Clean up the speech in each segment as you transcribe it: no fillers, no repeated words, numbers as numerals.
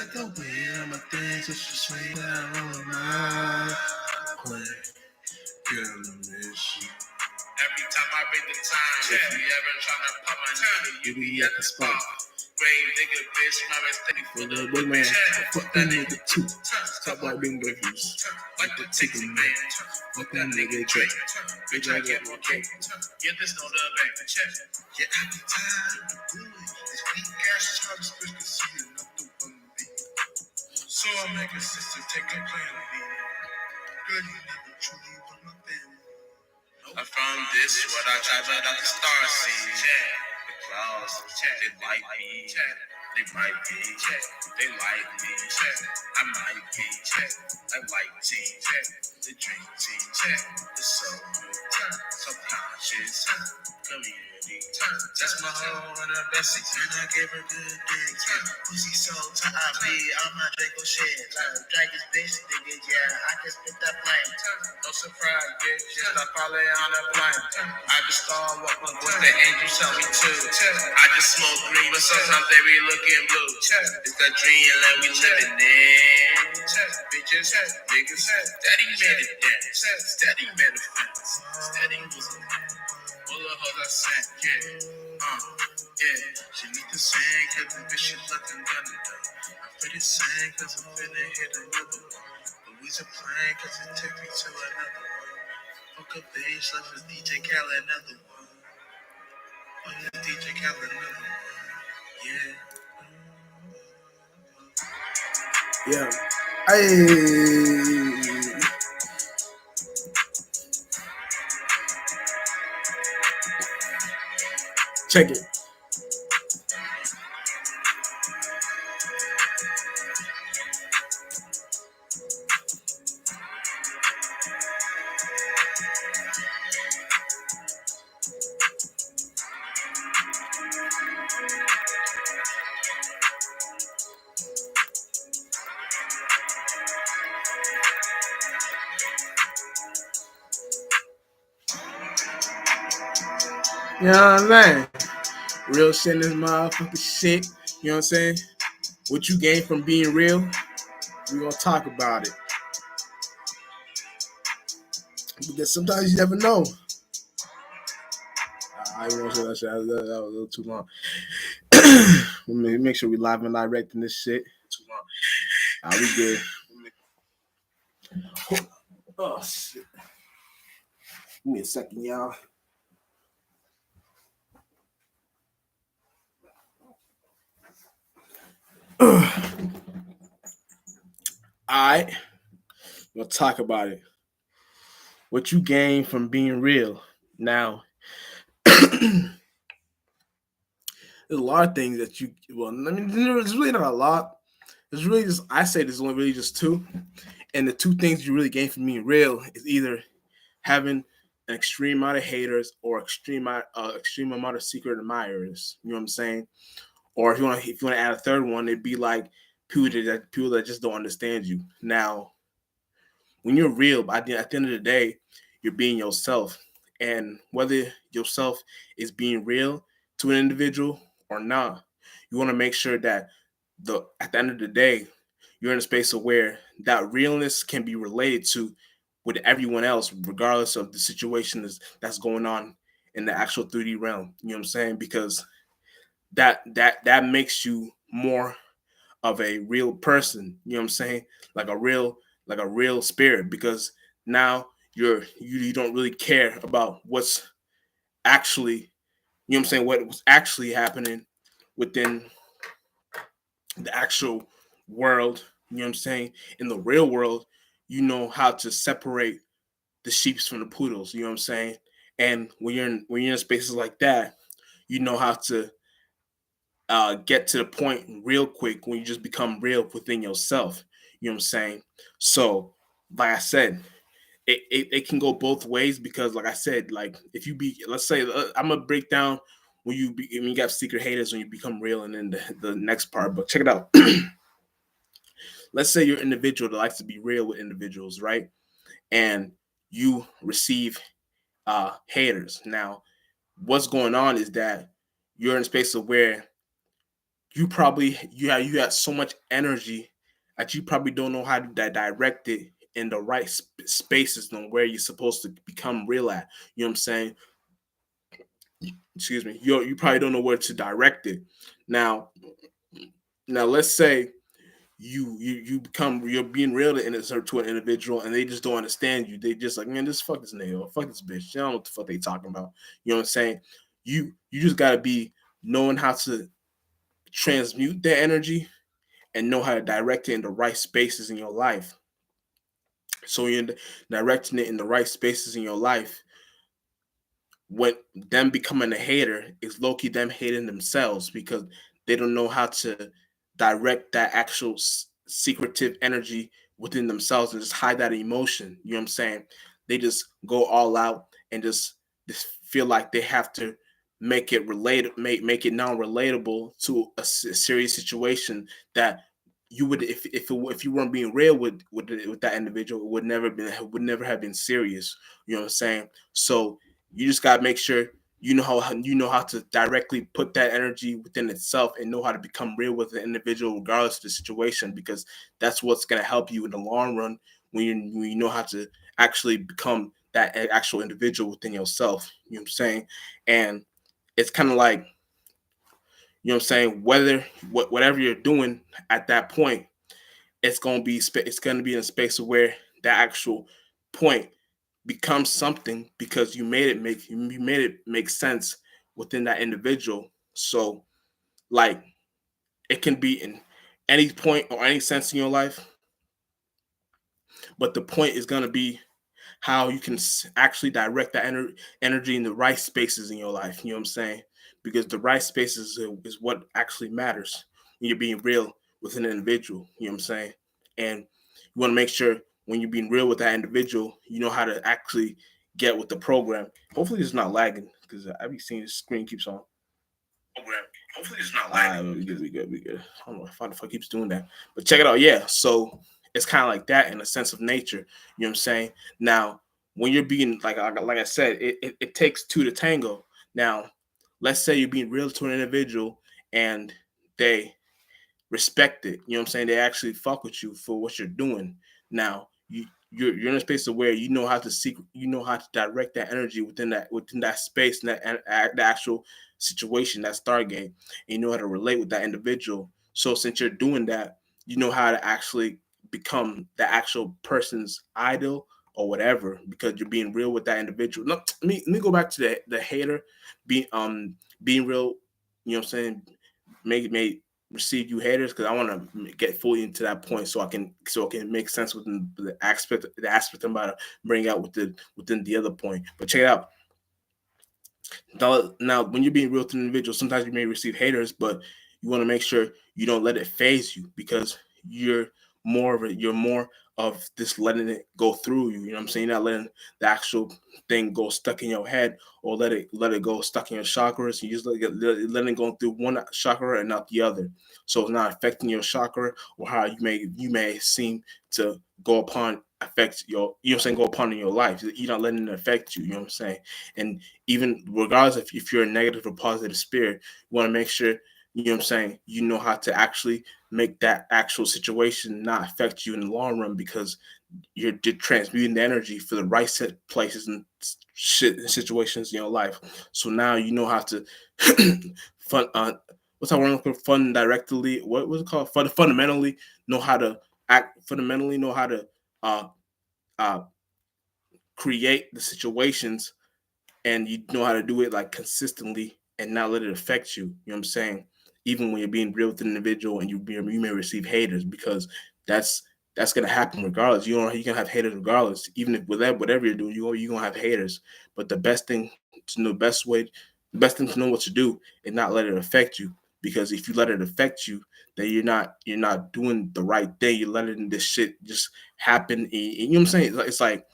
like the way I'm a dance, it's just sweet down on my play. Girl, I miss you. Every time I bring the time, if you ever tryna pop my nigga, you be at the spot. Grave nigga, bitch, my man steady For the big man, fuck that nigga too. Stop white being reviews. like the Tixie man. Fuck that nigga Drake. Bitch, I get more cake. Yeah, there's no the bank to check. Yeah, I be tired of the bully. This weak ass child is supposed to see another one beat. So I make a sister take a plan of me. Girl, you never truly want my family. I'm from this, what I travel out the star see. The clouds, they might be, they might be, they like me, I might be, I like tea, the drink tea, the so good, subconscious, community, that's my hoe and her bestie, and I gave her good dick, pussy so tight, I be on my Draco shit, like drag this bitch, nigga, yeah, I can spit that flame, no surprise, bitch, just I probably on a plane, I just start walking with the angels tell me to, I just smoke green, but sometimes they be looking blue, it's that dreamland we living in, bitches, niggas, steady made it dance, steady made it fence, steady was a all the hoes I sang, yeah, she need to sing, cause the bitch is looking better, I'm pretty sing, cause I'm finna hit another one, but we's a plan, cause it took me to another one, fuck a bitch, left with DJ Khaled another one, oh yeah, DJ Khaled another one, yeah. Yeah. Hey. Check it. You know what I'm saying? Real shit in this motherfucking shit. You know what I'm saying? What you gain from being real, we're gonna talk about it. Because sometimes you never know. I ain't gonna say that shit. That was a little too long. Let me make sure we live and direct in this shit. Too long. We good. Oh shit. Give me a second, y'all. Alright. We'll talk about it. What you gain from being real. Now, there's a lot of things that you, well, I mean, there's really not a lot. There's really just, I say there's only really just two. And the two things you really gain from being real is either having an extreme amount of haters or extreme amount of secret admirers. You know what I'm saying? Or if you want to add a third one, it'd be like people that just don't understand you. Now, when you're real, at the end of the day, you're being yourself. And whether yourself is being real to an individual or not, you want to make sure that at the end of the day, you're in a space of where that realness can be related to with everyone else, regardless of the situation that's going on in the actual 3D realm. You know what I'm saying? Because that makes you more of a real person. You know what I'm saying? Like a real spirit. Because now you don't really care about what's actually, you know what I'm saying, what was actually happening within the actual world. You know what I'm saying? In the real world, you know how to separate the sheeps from the poodles. You know what I'm saying? And when you're in spaces like that, you know how to get to the point real quick when you just become real within yourself. You know what I'm saying? So, like I said, it can go both ways because, like I said, like if you be, let's say, I'm gonna break down when you got secret haters when you become real, and then the next part. But check it out. Let's say you're an individual that likes to be real with individuals, right? And you receive haters. Now, what's going on is that you're in a space of where you got so much energy that you probably don't know how to direct it in the right spaces and where you're supposed to become real at. You know what I'm saying? Excuse me. You probably don't know where to direct it. Now, let's say you become you're being real to an individual and they just don't understand you. They just like, man, this fuck this nigga or fuck this bitch. I don't know what the fuck they talking about. You know what I'm saying? You just gotta be knowing how to transmute that energy and know how to direct it in the right spaces in your life. So you're directing it in the right spaces in your life. What them becoming a hater is low key them hating themselves because they don't know how to direct that actual secretive energy within themselves and just hide that emotion. You know what I'm saying? They just go all out and just feel like they have to make it make it non-relatable to a serious situation that you would if you weren't being real with that individual, it would never have been serious. You know what I'm saying? So you just gotta make sure you know how to directly put that energy within itself and know how to become real with the individual regardless of the situation, because that's what's gonna help you in the long run when you know how to actually become that actual individual within yourself. You know what I'm saying? And it's kind of like, you know what I'm saying, whatever you're doing at that point, it's gonna be in a space where that actual point becomes something because you made it make sense within that individual. So like it can be in any point or any sense in your life, but the point is gonna be how you can actually direct that energy in the right spaces in your life. You know what I'm saying? Because the right spaces is what actually matters when you're being real with an individual. You know what I'm saying? And you want to make sure when you're being real with that individual, you know how to actually get with the program. Hopefully, it's not lagging because I've been seeing the screen keeps on. Program. Hopefully it's not lagging. We good. I don't know if it keeps doing that, but check it out. Yeah, so it's kind of like that in a sense of nature. You know what I'm saying? Now, when you're being like I said, it takes two to tango. Now, let's say you're being real to an individual and they respect it. You know what I'm saying? They actually fuck with you for what you're doing. Now you're in a space of where you know how to you know how to direct that energy within that space and the actual situation, that Stargate, and you know how to relate with that individual. So since you're doing that, you know how to actually become the actual person's idol or whatever because you're being real with that individual. No, let me go back to the hater being real. You know what I'm saying? Make receive you haters because I want to get fully into that point so it can make sense within the aspect I'm about to bring out within the other point. But check it out. Now, when you're being real to an individual, sometimes you may receive haters, but you want to make sure you don't let it phase you because you're you're more of this letting it go through you. You know what I'm saying? You're not letting the actual thing go stuck in your head or let it go stuck in your chakras. You just let it go through one chakra and not the other. So it's not affecting your chakra or how you may seem to go upon affect your you know what I'm saying go upon in your life. You're not letting it affect you. You know what I'm saying? And even regardless if you're a negative or positive spirit, you want to make sure, you know what I'm saying, you know how to actually make that actual situation not affect you in the long run because you're transmuting the energy for the right set places and shit and situations in your life. So now you know how to fun what's that word? Fun directly. What was it called? Fundamentally know how to act. Fundamentally know how to uh, uh, create the situations, and you know how to do it like consistently and not let it affect you. You know what I'm saying? Even when you're being real with an individual and you may receive haters because that's that's gonna happen regardless. You can have haters regardless. Even if with that whatever you're doing, you gonna have haters. But the best thing to know, the best thing to know what to do is not let it affect you. Because if you let it affect you, then you're not doing the right thing. You're letting this shit just happen. And you know what I'm saying? It's like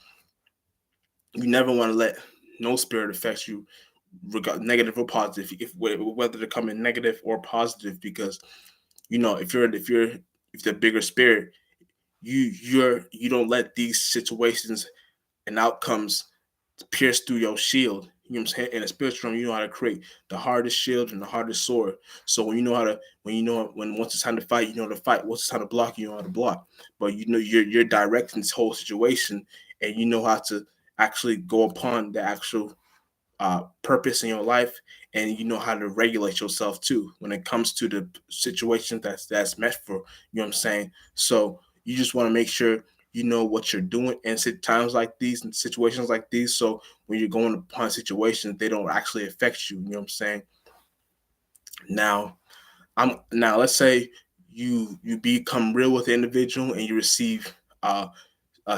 you never want to let no spirit affect you, negative or positive, if whether they're coming negative or positive, because you know if the bigger spirit, you don't let these situations and outcomes pierce through your shield. You know what I'm saying? In a spiritual realm, you know how to create the hardest shield and the hardest sword. So when you know how to, when you know when once it's time to fight, you know how to fight. Once it's time to block, you know how to block. But you know you're directing this whole situation, and you know how to actually go upon the actual purpose in your life, and you know how to regulate yourself too when it comes to the situation that's meant for. You know what I'm saying? So you just want to make sure you know what you're doing in times like these and situations like these. So when you're going upon situations, they don't actually affect you. You know what I'm saying? Now, now let's say you become real with the individual and you receive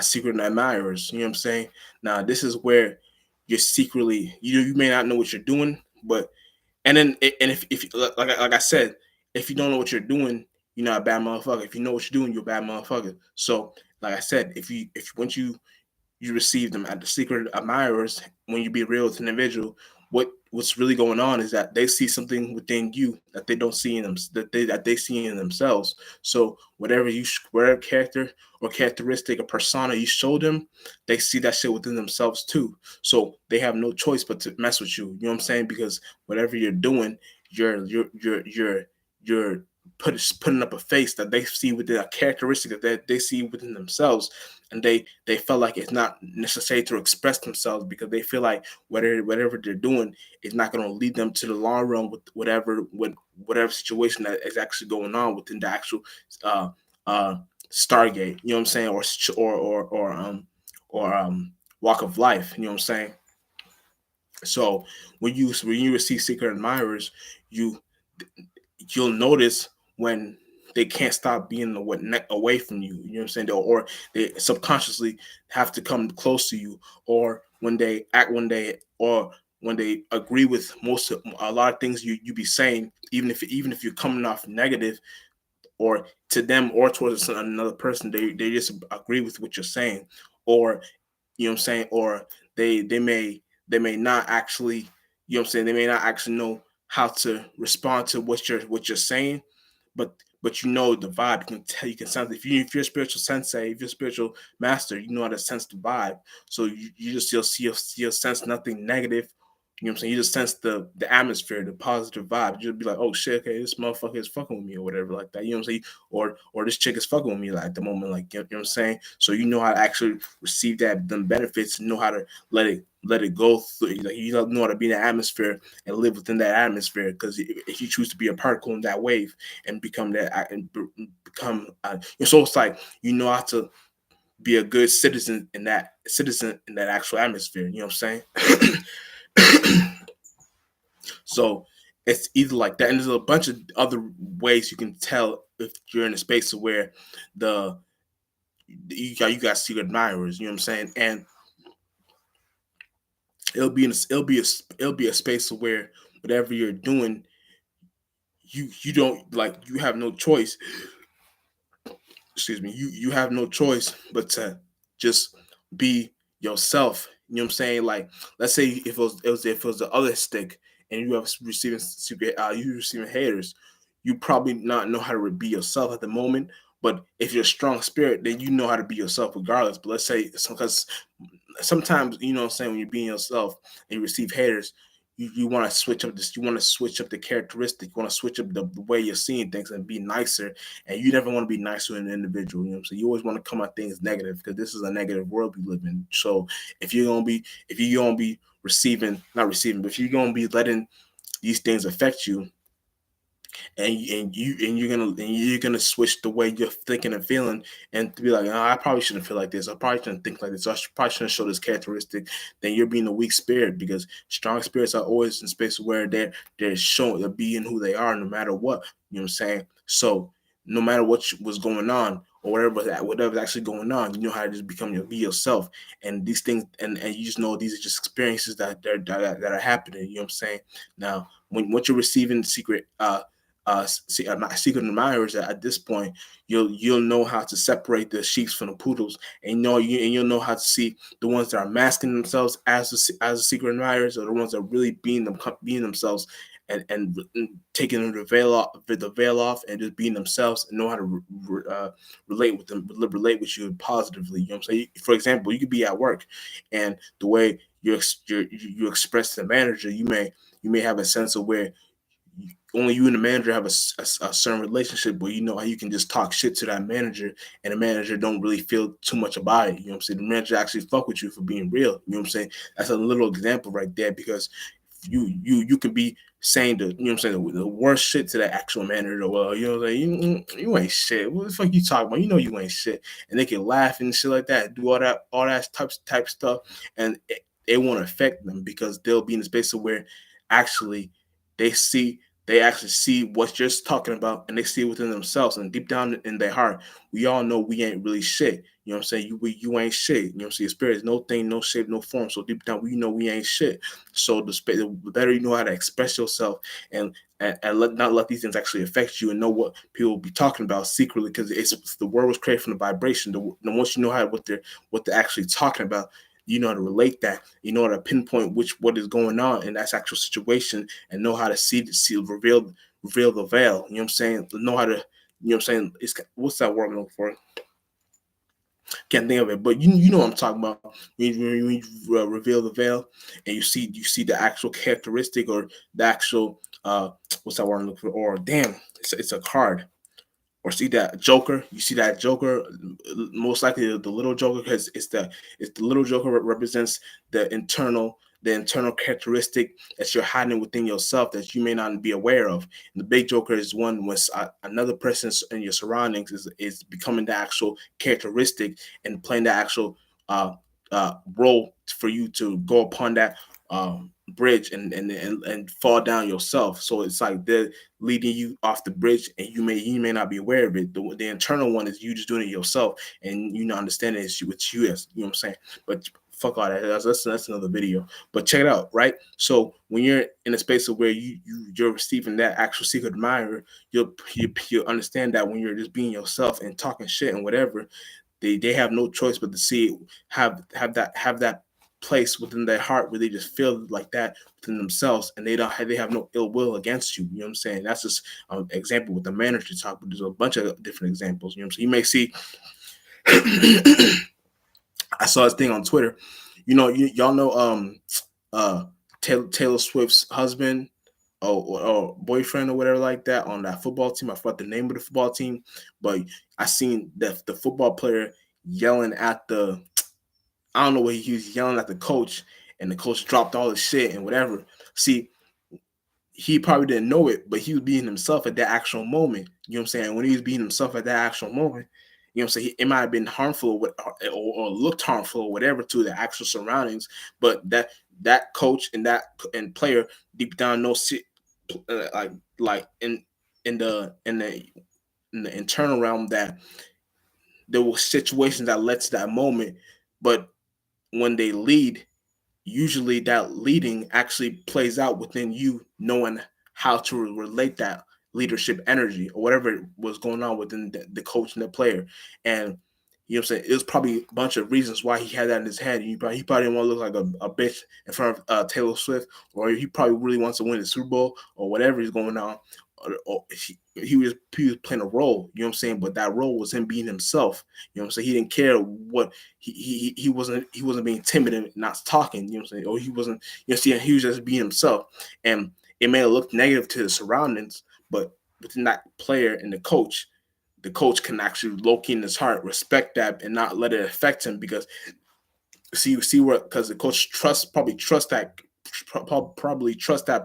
secret admirers. You know what I'm saying? Now this is where you're secretly you may not know what you're doing, but and then and if like I said, if you don't know what you're doing, you're not a bad motherfucker. If you know what you're doing, you're a bad motherfucker. So like I said, if once you receive them at the secret admirers, when you be real with an individual, what's really going on is that they see something within you that they don't see in them, that they see in themselves. So whatever character or characteristic or persona you show them, they see that shit within themselves too. So they have no choice but to mess with you. You know what I'm saying? Because whatever you're doing, you're putting up a face that they see within a characteristic that they see within themselves, and they felt like it's not necessary to express themselves because they feel like whatever they're doing is not going to lead them to the long run with whatever situation that is actually going on within the actual uh uh Stargate. You know what I'm saying? Or walk of life. You know what I'm saying? So when you receive secret admirers, you you'll notice when they can't stop being away from you. You know what I'm saying? Or they subconsciously have to come close to you, or when they agree with a lot of things you be saying, even if you're coming off negative, or to them or towards another person, they just agree with what you're saying, or you know what I'm saying, or they may not actually, you know what I'm saying, they may not actually know how to respond to what you're saying, but you know the vibe. You can sense if you're a spiritual sensei, if you're a spiritual master, you know how to sense the vibe. So you'll sense nothing negative. You know what I'm saying? You just sense the atmosphere, the positive vibe. You'll be like, oh shit, okay, this motherfucker is fucking with me or whatever like that. You know what I'm saying? Or this chick is fucking with me like at the moment, like you know what I'm saying? So you know how to actually receive them benefits, and know how to let it go through. Like you know how to be in the atmosphere and live within that atmosphere. Because if you choose to be a particle in that wave and become that and become, so it's like you know how to be a good citizen in that actual atmosphere. You know what I'm saying? So it's either like that, and there's a bunch of other ways you can tell if you're in a space where the you got secret admirers. You know what I'm saying? And it'll be a space where whatever you're doing, you don't like you have no choice. Excuse me. You have no choice but to just be yourself. You know what I'm saying? Like, let's say if it was the other stick, and you have receiving secret, you receiving haters, you probably not know how to be yourself at the moment. But if you're a strong spirit, then you know how to be yourself regardless. But let's say, because sometimes, you know what I'm saying, when you're being yourself and you receive haters, you want to switch up this, you want to switch up the characteristic, you want to switch up the way you're seeing things and be nicer. And you never want to be nicer to an individual. You know what I'm saying? You always want to come at things negative, because this is a negative world we live in. So if you're gonna be receiving, not receiving, but if you're gonna be letting these things affect you, and you're gonna switch the way you're thinking and feeling, and to be like, oh, I probably shouldn't feel like this. I probably shouldn't think like this. So probably shouldn't show this characteristic. Then you're being a weak spirit, because strong spirits are always in space where they're showing, they're being who they are no matter what. You know what I'm saying? So no matter what was going on, or whatever's actually going on, you know how to just be yourself. And these things, and you just know these are just experiences that are happening. You know what I'm saying? Now, once you're receiving secret admirers, at this point you'll know how to separate the sheep from the poodles, and you'll know how to see the ones that are masking themselves as the secret admirers, or the ones that are really being themselves and taking the veil off, and just being themselves and know how to relate with them, relate with you positively. You know what I'm saying? For example, you could be at work, and the way you express to the manager, you may have a sense of where only you and the manager have a certain relationship where you know how you can just talk shit to that manager, and the manager don't really feel too much about it. You know what I'm saying? The manager actually fuck with you for being real. You know what I'm saying? That's a little example right there, because you could be saying the, you know what I'm saying, the worst shit to the actual manager. Well, you know, like, you ain't shit. What the fuck you talking about? You know you ain't shit. And they can laugh and shit like that, do all that type stuff, and it won't affect them, because they'll be in a space of where actually they see they actually see what you're talking about, and they see it within themselves, and deep down in their heart, we all know we ain't really shit. You know what I'm saying? You ain't shit. You know what I'm saying? Your spirit is no thing, no shape, no form. So deep down, we know we ain't shit. So the better you know how to express yourself, and not let these things actually affect you, and know what people will be talking about secretly, because it's the word was created from the vibration. The once you know how what they're actually talking about, you know how to relate that. You know how to pinpoint what is going on in that actual situation, and know how to reveal the veil. You know what I'm saying? Know how to, you know what I'm saying? It's, what's that word I'm looking for? Can't think of it, but you know what I'm talking about. When you reveal the veil, and you see the actual characteristic, or the actual what's that word I'm looking for? Or damn, it's a card. Or see that Joker. You see that Joker, most likely the little Joker, because it's the little Joker that represents the internal characteristic that you're hiding within yourself that you may not be aware of. And the big Joker is one when another person in your surroundings is becoming the actual characteristic, and playing the actual role for you to go upon that bridge, and fall down yourself. So it's like they're leading you off the bridge, and you may not be aware of it. The internal one is you just doing it yourself, and you not understanding it's you, as you know what I'm saying. But fuck all that. That's another video. But check it out, right? So when you're in a space of where you're receiving that actual secret admirer, you'll understand that when you're just being yourself and talking shit and whatever, they have no choice but to see have that place within their heart where they just feel like that within themselves, and they have no ill will against you. You know what I'm saying? That's just an example with the manager talk, but there's a bunch of different examples. You know what I'm saying? You may see I saw this thing on Twitter. Y'all know uh Taylor Swift's husband, or boyfriend, or whatever like that, on that football team. I forgot the name of the football team, but I seen the football player yelling at the, I don't know what he was yelling at the coach, and the coach dropped all his shit and whatever. See, he probably didn't know it, but he was being himself at that actual moment. You know what I'm saying? When he was being himself at that actual moment, you know what I'm saying? It might have been harmful, or looked harmful or whatever to the actual surroundings, but that coach and player deep down knows, like in the in the in the internal realm, that there were situations that led to that moment, but when they lead, usually that leading actually plays out within you knowing how to relate that leadership energy, or whatever was going on within the coach and the player. And you know what I'm saying? It was probably a bunch of reasons why he had that in his head. He probably didn't want to look like a bitch in front of Taylor Swift, or he probably really wants to win the Super Bowl, or whatever is going on. Or he was playing a role, you know what I'm saying? But that role was him being himself. You know what I'm saying? He didn't care what he wasn't being timid and not talking, you know what I'm saying? Or he wasn't, see, he was just being himself. And it may have looked negative to the surroundings, but within that player and the coach can actually low-key in his heart respect that, and not let it affect him, because see where, because the coach probably trust that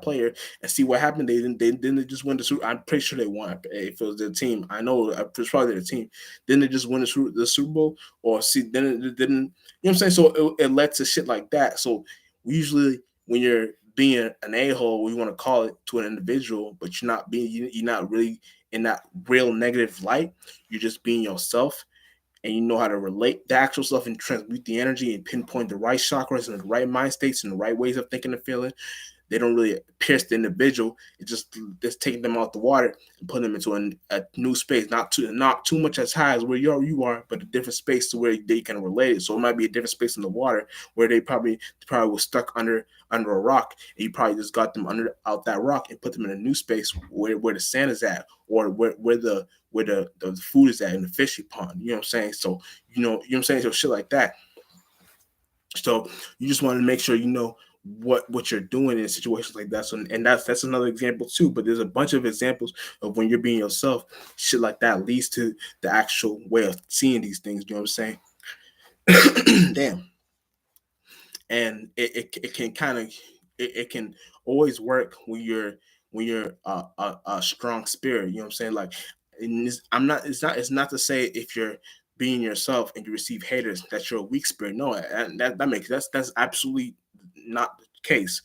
player, and see what happened. They didn't just win the Super. I'm pretty sure they won. If it was their team, I know it's probably their team. Didn't they just win the Super Bowl? Or see, then it didn't. You know what I'm saying? So it led to shit like that. So usually when you're being an a-hole, we want to call it, to an individual, but you're not really in that real negative light. You're just being yourself, and you know how to relate the actual stuff, and transmute the energy, and pinpoint the right chakras and the right mind states and the right ways of thinking and feeling. they don't really pierce the individual. It's just taking them out the water and putting them into a new space, not too much as high as where you are, but a different space to where they can relate it. So it might be a different space in the water where they probably was stuck under a rock, and you probably just got them under out that rock and put them in a new space where the sand is at, or where the food is at in the fishing pond. You know what I'm saying? So you know what I'm saying? So shit like that. So you just want to make sure you know what you're doing in situations like that. So and that's another example too. But there's a bunch of examples of when you're being yourself, shit like that leads to the actual way of seeing these things. You know what I'm saying? Damn. And it can kind of it can always work when you're a strong spirit. You know what I'm saying? Like, I'm not. It's not to say if you're being yourself and you receive haters that you're a weak spirit. No, that makes that's absolutely not the case.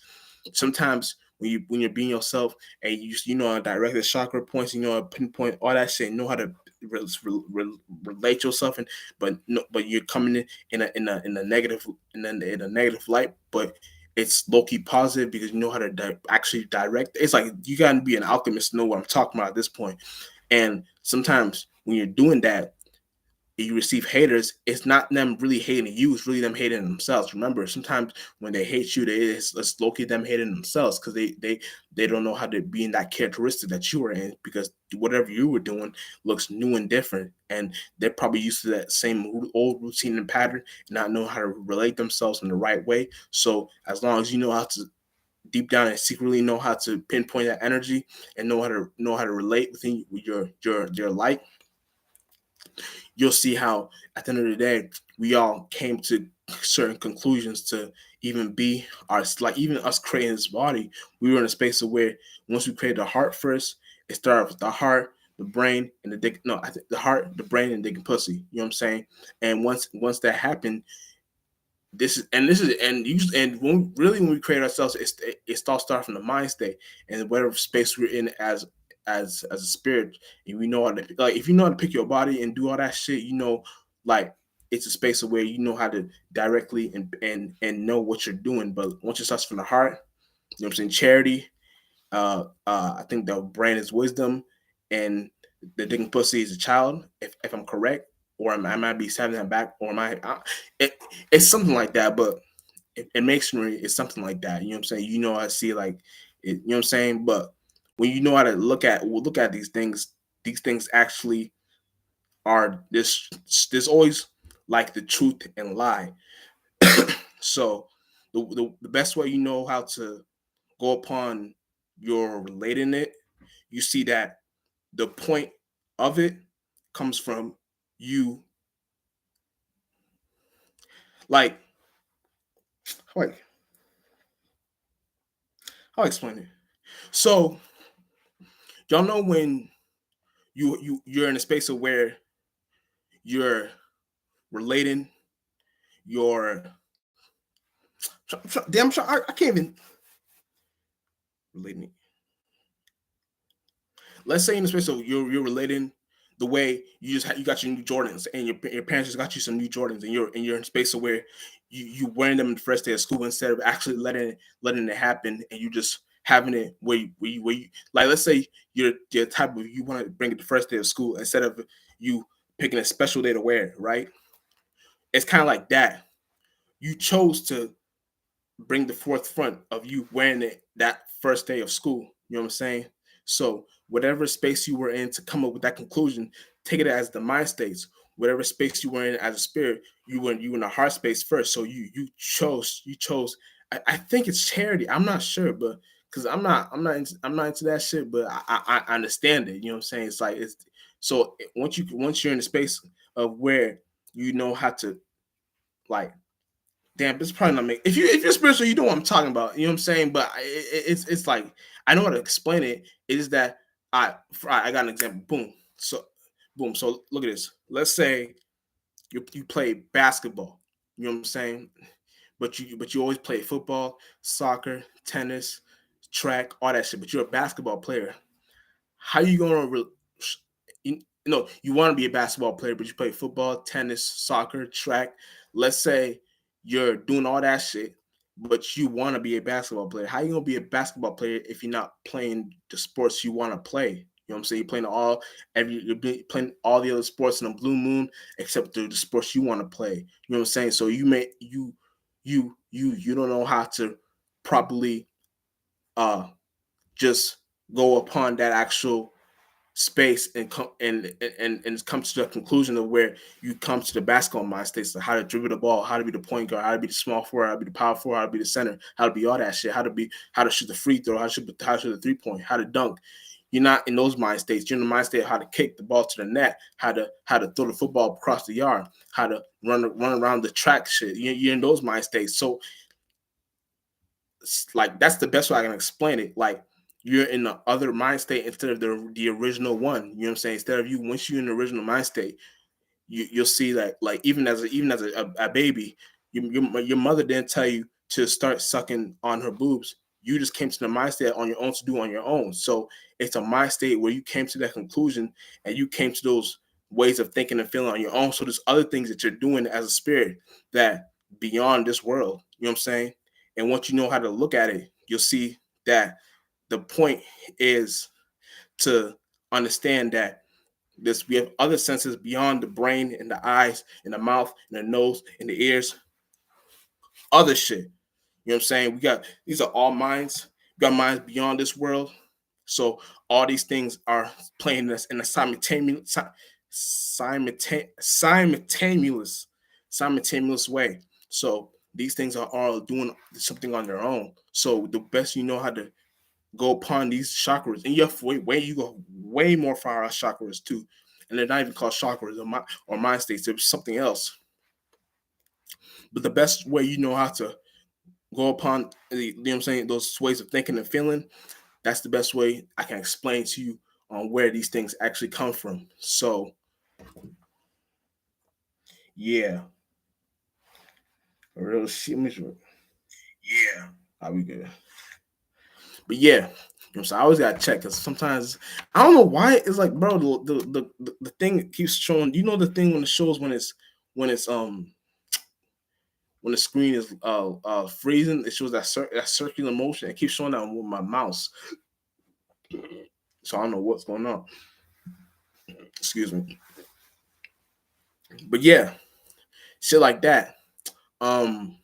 Sometimes when you're being yourself and you know how to direct the chakra points, you know how to pinpoint all that shit, know how to relate yourself, and but no, but you're coming in a negative in a negative light, but it's low key positive because you know how to actually direct. It's like you gotta be an alchemist to know what I'm talking about at this point. And sometimes when you're doing that, you receive haters, it's not them really hating you, it's really them hating themselves. Remember, sometimes when they hate you, it's low-key them hating themselves because they don't know how to be in that characteristic that you were in, because whatever you were doing looks new and different, and they're probably used to that same old routine and pattern and not know how to relate themselves in the right way. So as long as you know how to deep down and secretly know how to pinpoint that energy and know how to relate within your light, you'll see how at the end of the day we all came to certain conclusions to even be our, like even us creating this body. We were in a space of where once we created the heart first, it started with the heart, the brain, and the dick. No, I think the heart, the brain, and dick and pussy. You know what I'm saying? And once that happened, this is and when we create ourselves, it starts from the mind state and whatever space we're in as a spirit. And we know how to, like, if you know how to pick your body and do all that shit, like, it's a space of where you know how to directly and know what you're doing. But once it starts from the heart, you know what I'm saying, charity, I think the brain is wisdom, and the dick and pussy is a child, if I'm correct, or I might be having that back, or it, it's something like that. But in masonry, it's something like that. You know what I'm saying? You know, I see like, you know what I'm saying. But when you know how to look at these things actually are this. There's always like the truth and lie. So the best way you know how to go upon your relating it, you see that the point of it comes from you. Like, like I'll explain it. So y'all know when you're in a space of where you're relating your damn sure I can't even relating it. Let's say in the space of you're relating the way you got your new Jordans, and your parents just got you some new Jordans, and you're in a space of where you wearing them the first day of school instead of actually letting it happen, and you just having it where you like, let's say you're the type of, you want to bring it the first day of school instead of you picking a special day to wear it, right? It's kind of like that. You chose to bring the forefront of you wearing it that first day of school. You know what I'm saying? So whatever space you were in to come up with that conclusion, take it as the mind states. Whatever space you were in as a spirit, you in the heart space first. So you chose. I think it's charity. I'm not sure, but because I'm not into that shit, but I understand it. You know what I'm saying? It's like it's so once you're in the space of where you know how to, like, damn, it's probably not make. If you're spiritual, you know what I'm talking about. You know what I'm saying? But it's like, I know how to explain it. It is that I got an example. Boom. So look at this. Let's say you play basketball. You know what I'm saying? But you always play football, soccer, tennis, track, all that shit. But you're a basketball player. How you gonna you, you want to be a basketball player, but you play football, tennis, soccer, track. Let's say you're doing all that shit, but you want to be a basketball player. How you gonna be a basketball player if you're not playing the sports you want to play? You know what I'm saying? You're playing playing all the other sports in a blue moon except the sports you want to play. You know what I'm saying? So you don't know how to properly uh just go upon that actual space and come and come to the conclusion of where you come to the basketball mind states, like how to dribble the ball, how to be the point guard, how to be the small forward, how to be the power forward, how to be the center, how to be all that shit, how to shoot the free throw, how to shoot the 3 point, how to dunk. You're not in those mind states. You're in the mind state of how to kick the ball to the net, how to throw the football across the yard, how to run around the track. Shit, you're in those mind states. So like that's the best way I can explain it. Like you're in the other mind state instead of the original one. You know what I'm saying? Instead of you, once you're in the original mind state, you'll see that like even as a baby, your mother didn't tell you to start sucking on her boobs. You just came to the mind state on your own to do on your own. So it's a mind state where you came to that conclusion and you came to those ways of thinking and feeling on your own. So there's other things that you're doing as a spirit that beyond this world. You know what I'm saying? And once you know how to look at it, you'll see that the point is to understand that this we have other senses beyond the brain and the eyes and the mouth and the nose and the ears, other shit. You know what I'm saying? We got these are all minds. We got minds beyond this world. So all these things are playing us in a simultaneous way. So these things are all doing something on their own. So the best you know how to go upon these chakras, and you have you go way more far out chakras too, and they're not even called chakras or mind states. There's something else. But the best way you know how to go upon, you know what I'm saying, those ways of thinking and feeling, that's the best way I can explain to you on where these things actually come from. So yeah, real shit. Yeah, I'll be good. But yeah, you know what I'm saying? I always gotta check because sometimes I don't know why it's like, bro, the thing keeps showing. You know the thing when it shows when it's when the screen is freezing, it shows that circular motion. It keeps showing that with my mouse, so I don't know what's going on. Excuse me. But yeah, shit like that. Um,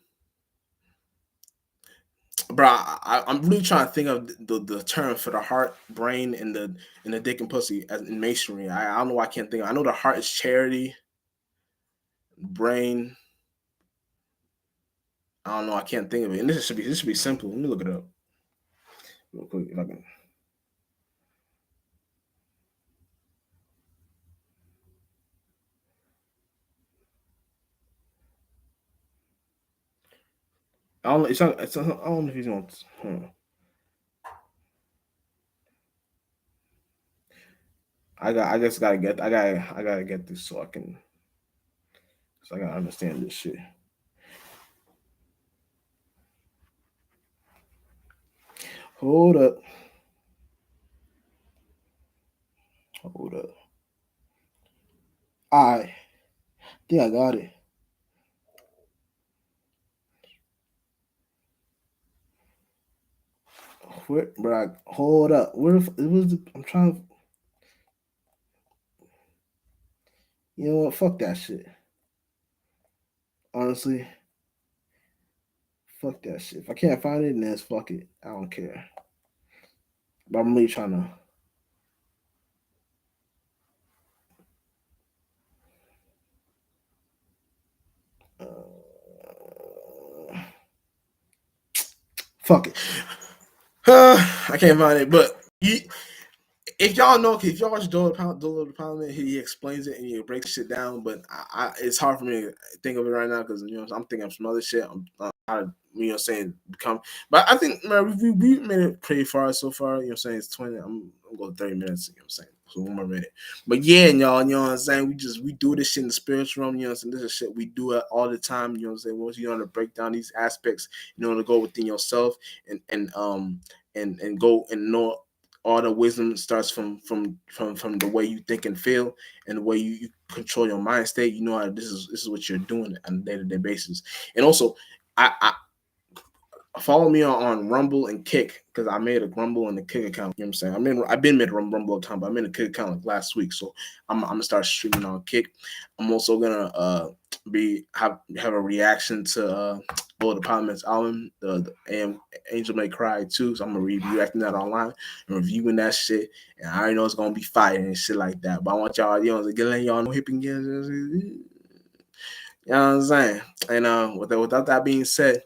bro, I'm really trying to think of the term for the heart, brain, and the dick and pussy as in masonry. I don't know why I can't think of. I know the heart is charity, brain. I don't know. I can't think of it. And this should be simple. Let me look it up real quick. If I can. I don't. It's not. It's not, I don't know if he's going. I just gotta get. I gotta get this so I can. So I gotta understand this shit. Hold up. Hold up. I think I got it. Where, bro? Hold up. Where it was? I'm trying to. You know what? Fuck that shit. Honestly, fuck that shit. If I can't find it, then fuck it. I don't care. But I'm really trying to. Fuck it. I can't find it, but if y'all know, if y'all watch Dolo the Parliament, he explains it and he breaks shit down. But it's hard for me to think of it right now because I'm thinking of some other shit. I'm how to saying become. But I think man, we made it pretty far so far. You know what I'm saying? It's 20. I'm going 30 minutes. You know what I'm saying? So 1 more minute. But yeah, y'all, you know what I'm saying? We do this shit in the spiritual realm. You know what I'm saying? This is shit we do it all the time. You know what I'm saying? Once you know to break down these aspects, you know to go within yourself and go and know all the wisdom starts from the way you think and feel and the way you control your mind state. You know how this is what you're doing on a day-to-day basis. And also I Follow me on Rumble and Kick because I made a Rumble and a Kick account. You know what I'm saying? I've been made a Rumble all the time, but I made a Kick account like last week, so I'm gonna start streaming on Kick. I'm also gonna be have a reaction to Lord of Parliament's album, the Angel May Cry too. So I'm gonna be reacting that online and reviewing that shit. And I already know it's gonna be fire and shit like that. But I want y'all, letting y'all know hip and get. You know what I'm saying? And without that being said,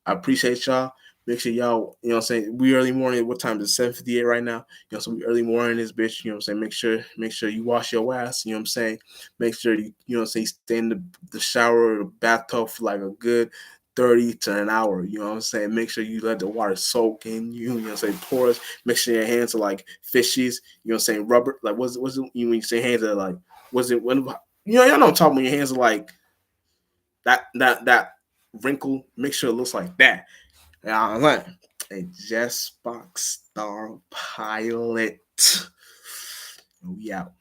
I appreciate y'all. Make sure y'all, you know what I'm saying, we early morning. What time is it? 7:58 right now. You know, so we early morning this bitch, you know what I'm saying? Make sure you wash your ass, you know what I'm saying? Make sure you know what I'm saying, stay in the shower or the bathtub for like a good 30 to an hour, you know what I'm saying? Make sure you let the water soak in you, you know what I'm saying, porous. Make sure your hands are like fishies, you know what I'm saying, rubber, like what's it when you say hands are like, was it when y'all know I'm talking when your hands are like that wrinkle, make sure it looks like that. Yeah, like a Jess Box Star Pilot. We out.